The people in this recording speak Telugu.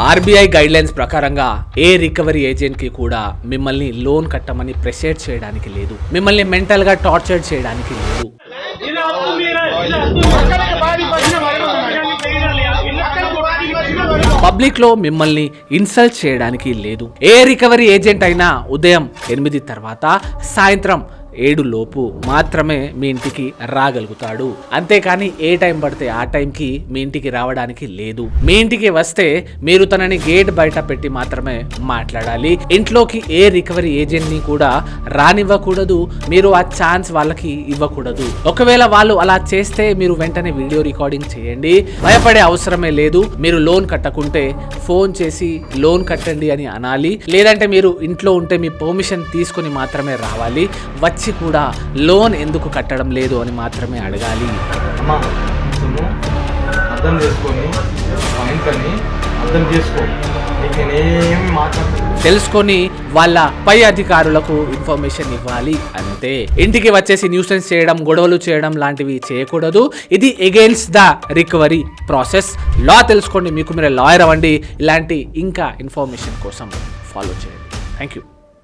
ఆర్బీఐ గైడ్లైన్స్ ప్రకారంగా ఏ రికవరీ ఏజెంట్ కి కూడా మిమ్మల్ని లోన్ కట్టమని ప్రెషర్ చేయడానికి లేదు, మిమ్మల్ని మెంటల్ గా టార్చర్ చేయడానికి లేదు. పబ్లిక్ లో మిమ్మల్ని ఇన్సల్ట్ చేయడానికి లేదు. ఏ రికవరీ ఏజెంట్ అయినా ఉదయం 8 తర్వాత సాయంత్రం 7 లోపు మాత్రమే మీ ఇంటికి రాగలుగుతాడు. అంతేకాని ఏ టైం పడితే ఆ టైంకి మీ ఇంటికి రావడానికి లేదు. మీ ఇంటికి వస్తే మీరు తనని గేట్ బయట పెట్టి మాత్రమే మాట్లాడాలి. ఇంట్లోకి ఏ రికవరీ ఏజెంట్ ని కూడా రానివ్వకూడదు. మీరు ఆ ఛాన్స్ వాళ్ళకి ఇవ్వకూడదు. ఒకవేళ వాళ్ళు అలా చేస్తే మీరు వెంటనే వీడియో రికార్డింగ్ చేయండి. భయపడే అవసరమే లేదు. మీరు లోన్ కట్టకుంటే ఫోన్ చేసి లోన్ కట్టండి అని అనాలి. లేదంటే మీరు ఇంట్లో ఉంటే మీ పర్మిషన్ తీసుకుని మాత్రమే రావాలి. వచ్చి కూడా లోన్ ఎందుకు కట్టడం లేదు అని మాత్రమే అడగాలి. తెలుసుకొని వాళ్ళ పై అధికారులకు ఇన్ఫర్మేషన్ ఇవ్వాలి, అంతే. ఇంటికి వచ్చేసి న్యూసెన్స్ చేయడం, గొడవలు చేయడం లాంటివి చేయకూడదు. ఇది అగైన్స్ ద రికవరీ ప్రాసెస్. లా తెలుసుకోండి, మీకు మీరే లాయర్ అవ్వండి. ఇలాంటి ఇంకా ఇన్ఫర్మేషన్ కోసం ఫాలో చేయండి. Thank you.